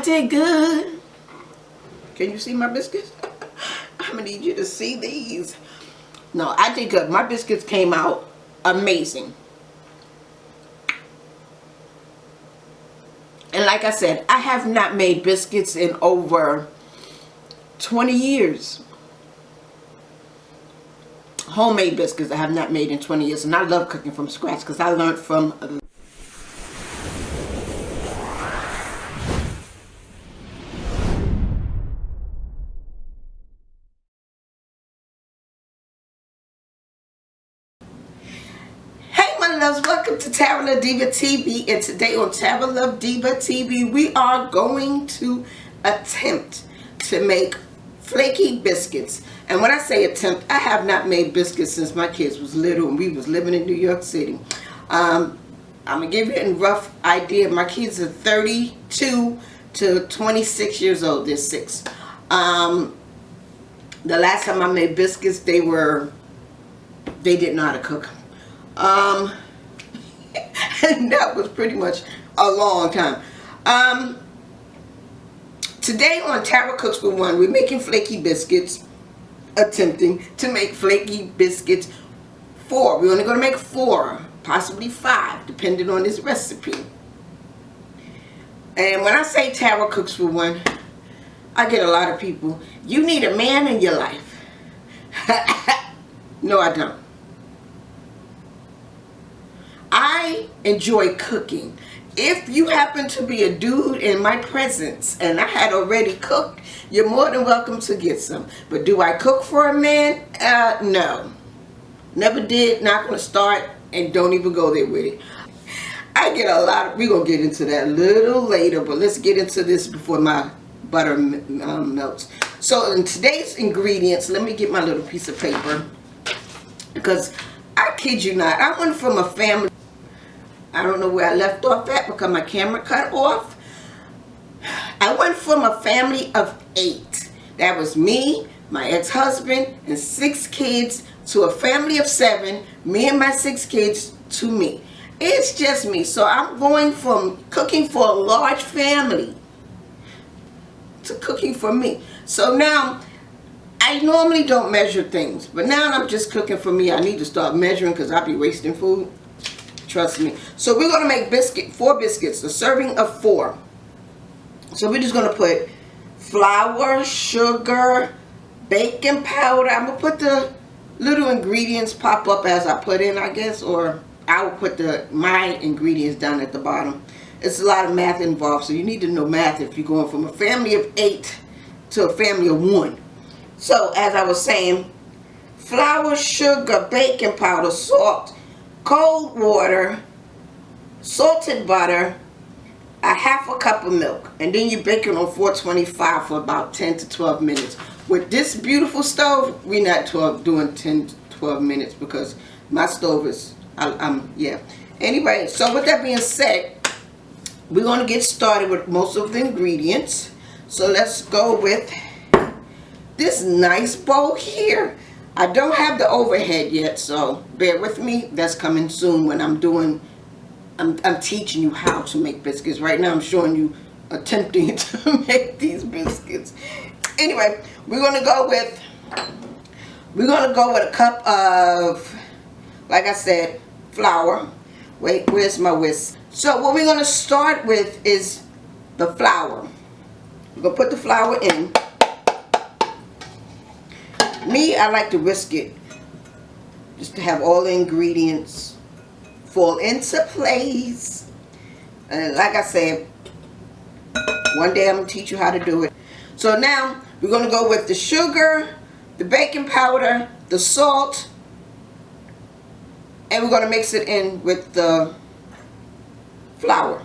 did good. Can you see my biscuits? I'm gonna need you to see these. No, I did good. My biscuits came out amazing. And like I said, I have not made biscuits in over 20 years. Homemade biscuits I have not made in 20 years. And I love cooking from scratch because I learned from... Hey my loves, welcome to Tara Love Diva TV. And today on Tara Love Diva TV, we are going to attempt to make flaky biscuits. And when I say attempt, I have not made biscuits since my kids was little and we was living in New York City. I'm going to give you a rough idea. My kids are 32 to 26 years old. They're 6. The last time I made biscuits, they didn't know how to cook. And that was pretty much a long time. Today on Tara Cooks for One, we're making flaky biscuits. Attempting to make flaky biscuits. 4. We're only going to make 4, possibly 5, depending on this recipe. And when I say Tara Cooks for One, I get a lot of people, you need a man in your life. No, I don't. I enjoy cooking. If you happen to be a dude in my presence and I had already cooked, you're more than welcome to get some. But do I cook for a man? No. Never did, not going to start, and don't even go there with it. I get a lot of, we're going to get into that a little later, but let's get into this before my butter melts. So in today's ingredients, let me get my little piece of paper, because I kid you not, I went from a family, I don't know where I left off at because my camera cut off. I went from a family of 8. That was me, my ex-husband, and 6 kids, to a family of 7, me and my 6 kids, to me. It's just me. So I'm going from cooking for a large family to cooking for me. So now, I normally don't measure things, but now I'm just cooking for me. I need to start measuring because I'll be wasting food. Trust me. So we're going to make 4 biscuits, a serving of 4. So we're just going to put flour, sugar, baking powder. I'm going to put the little ingredients pop up as I put in, I guess, or I will put my ingredients down at the bottom. It's a lot of math involved, so you need to know math if you're going from a family of 8 to a family of 1. So as I was saying, flour, sugar, baking powder, salt, cold water, salted butter, a half a cup of milk, and then you bake it on 425 for about 10 to 12 minutes. With this beautiful stove, we're not doing 10 to 12 minutes because my stove is, yeah. Anyway, so with that being said, we're going to get started with most of the ingredients. So let's go with this nice bowl here. I don't have the overhead yet, so bear with me. That's coming soon when I'm teaching you how to make biscuits. Right now I'm showing you attempting to make these biscuits. Anyway, we're gonna go with a cup of, like I said, flour. Wait, where's my whisk? So what we're gonna start with is the flour. We're gonna put the flour in. Me, I like to whisk it just to have all the ingredients fall into place. And like I said, one day I'm going to teach you how to do it. So now we're going to go with the sugar, the baking powder, the salt, and we're going to mix it in with the flour.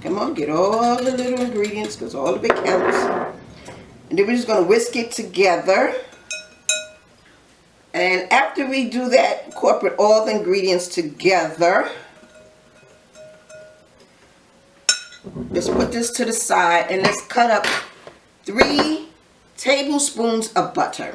Come on, get all the little ingredients because all of it counts. And then we're just going to whisk it together. And after we do that, incorporate all the ingredients together. Let's put this to the side and let's cut up 3 tablespoons of butter.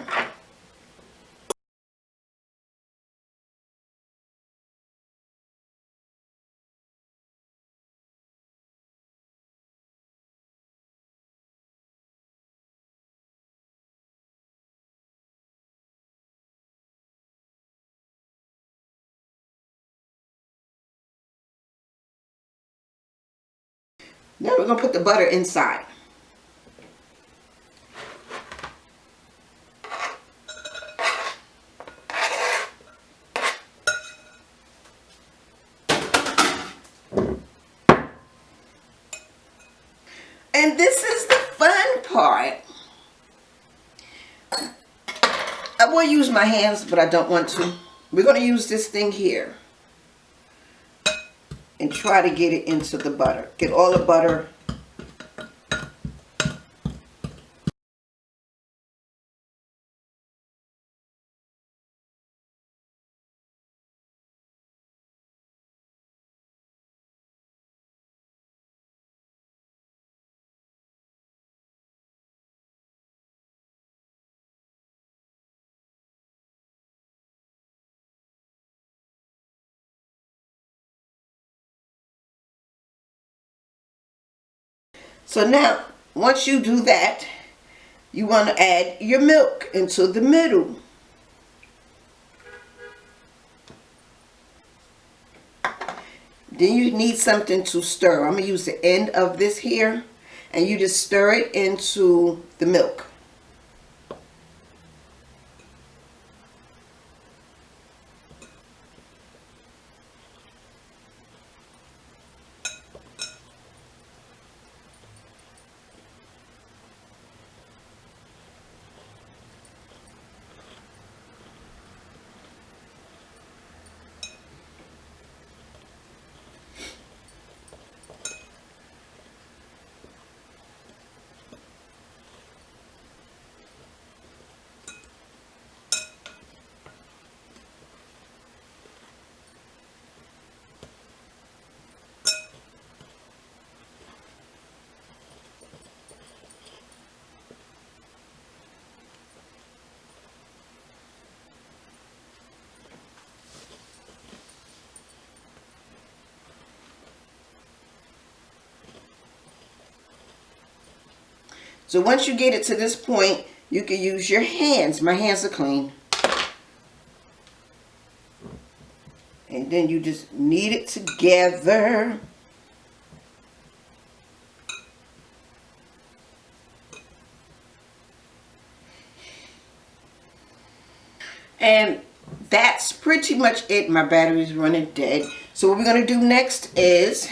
Now we're going to put the butter inside. And this is the fun part. I will use my hands, but I don't want to. We're going to use this thing here and try to get it into the butter. Get all the butter. So now, once you do that, you want to add your milk into the middle. Then you need something to stir. I'm going to use the end of this here, and you just stir it into the milk. So once you get it to this point, you can use your hands. My hands are clean. And then you just knead it together. And that's pretty much it. My battery's running dead. So what we're going to do next is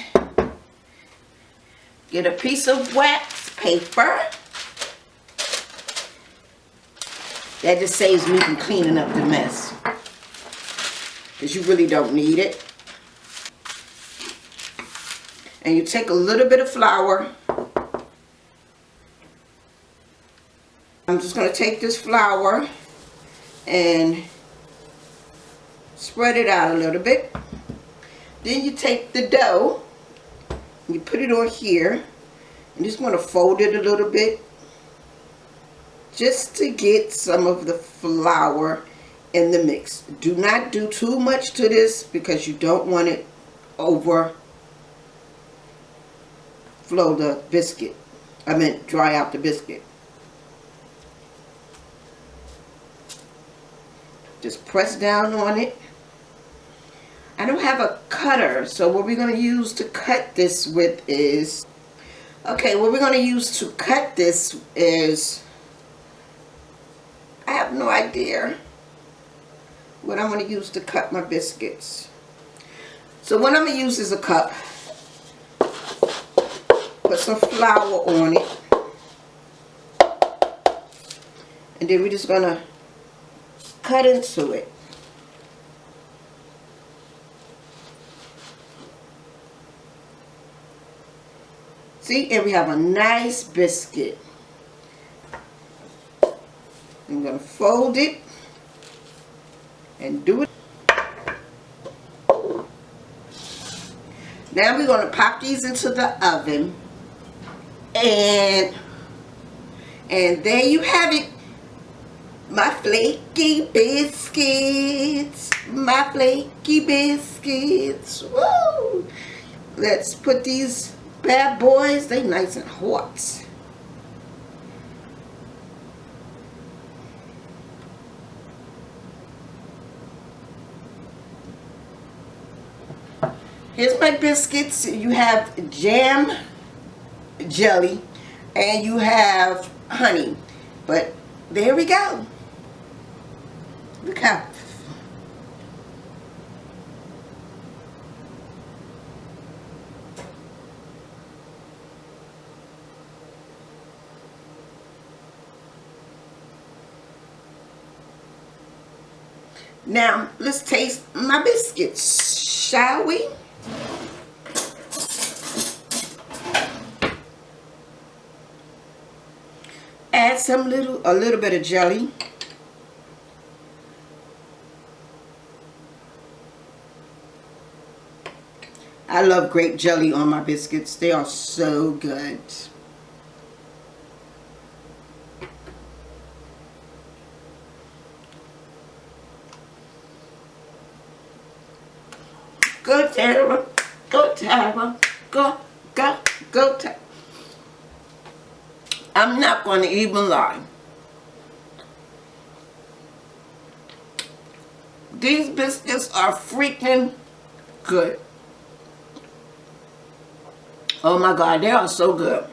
get a piece of wax paper. That just saves me from cleaning up the mess, because you really don't need it. And you take a little bit of flour. I'm just going to take this flour and spread it out a little bit. Then you take the dough, you put it on here, and just want to fold it a little bit, just to get some of the flour in the mix. Do not do too much to this, because you don't want it overflow the biscuit. I meant dry out the biscuit. Just press down on it. I don't have a cutter, so what we're going to use to cut this with is, okay, what we're going to use to cut this is, I have no idea what I'm going to use to cut my biscuits. So what I'm going to use is a cup. Put some flour on it. And then we're just going to cut into it. See, and we have a nice biscuit. I'm going to fold it and do it. Now we're going to pop these into the oven. And there you have it. My flaky biscuits. My flaky biscuits. Woo! Let's put these bad boys, they nice and hot. Here's my biscuits. You have jam jelly, and you have honey. But there we go. Look how. Now, let's taste my biscuits, shall we? Add a little bit of jelly. I love grape jelly on my biscuits. They are so good. Go Tara, go Tara, go, go Tara. I'm not going to even lie. These biscuits are freaking good. Oh my God, they are so good.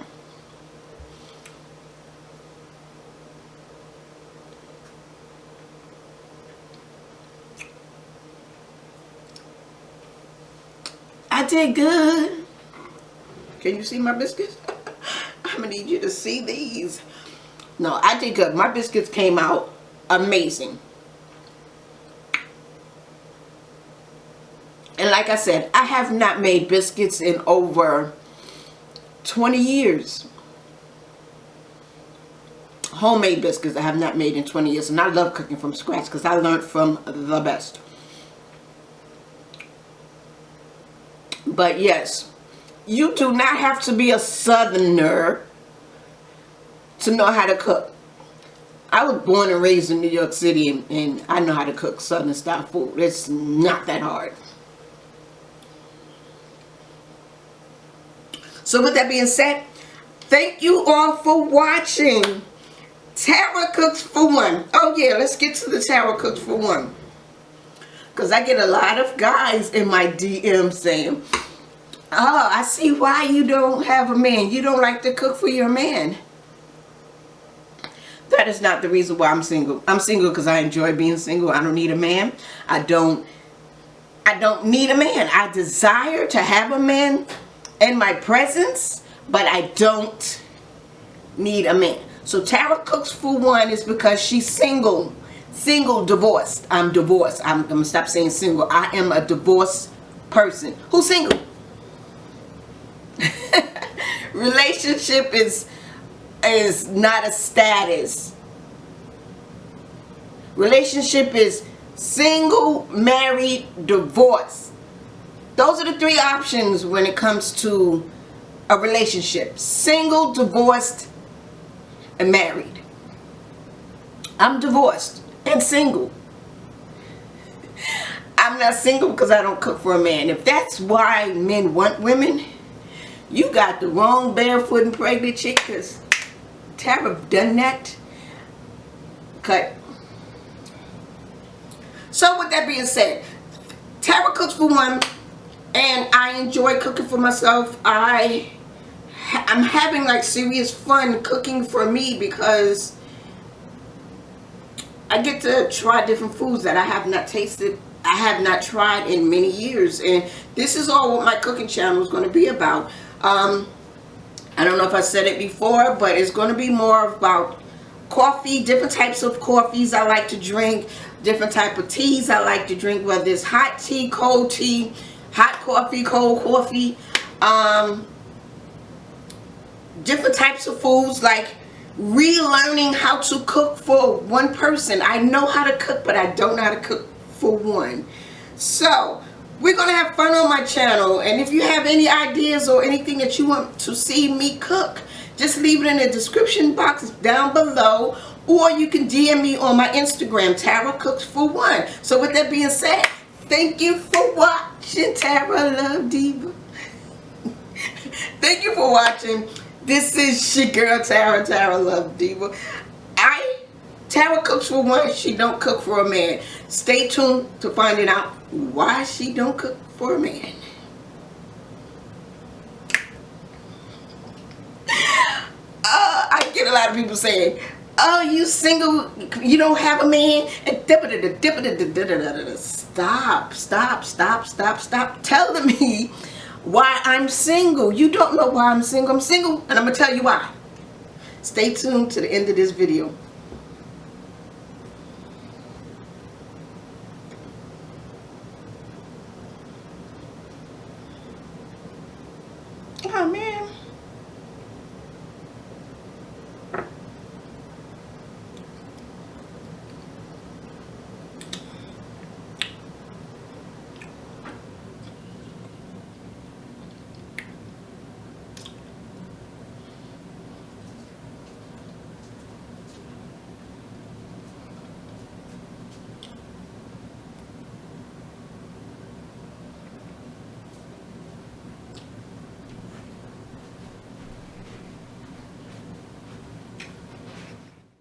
I did good. Can you see my biscuits? I'm gonna need you to see these. No, I did good. My biscuits came out amazing. And like I said, I have not made biscuits in over 20 years. Homemade biscuits I have not made in 20 years. And I love cooking from scratch because I learned from the best. But yes, you do not have to be a southerner to know how to cook. I was born and raised in New York City, and I know how to cook southern style food. It's not that hard. So with that being said, thank you all for watching Tara Cooks for One. Oh yeah, let's get to the Tara Cooks for One. Because I get a lot of guys in my DM saying, oh, I see why you don't have a man. You don't like to cook for your man. That is not the reason why I'm single. I'm single because I enjoy being single. I don't need a man. I don't need a man. I desire to have a man in my presence, but I don't need a man. So Tara Cooks for One is because she's single. Single, divorced. I'm divorced. I'm going to stop saying single. I am a divorced person who's single. Relationship is not a status. Relationship is single, married, divorced. Those are the three options when it comes to a relationship. Single, divorced, and married. I'm divorced and single. I'm not single because I don't cook for a man. If that's why men want women, you got the wrong barefoot and pregnant chick, because Tara done that. Cut. So with that being said, Tara Cooks for One, and I enjoy cooking for myself. I'm having like serious fun cooking for me because I get to try different foods that I have not tasted, I have not tried in many years. And this is all what my cooking channel is going to be about. I don't know if I said it before, but it's going to be more about coffee, different types of coffees I like to drink, different type of teas I like to drink, whether it's hot tea, hot coffee, cold coffee, different types of foods, like relearning how to cook for one person. I know how to cook, but I don't know how to cook for one. So we're gonna have fun on my channel, and if you have any ideas or anything that you want to see me cook, just leave it in the description box down below, or you can DM me on my Instagram, Tara Cooks for One. So with that being said, thank you for watching, Tara Love Diva. Thank you for watching. This is your girl Tara Love Diva. Tara Cooks for One. She don't cook for a man. Stay tuned to finding out why she don't cook for a man. a lot of people saying, oh, you single, you don't have a man. Stop telling me why I'm single. You don't know why I'm single. I'm single, and I'm going to tell you why. Stay tuned to the end of this video. Oh, man.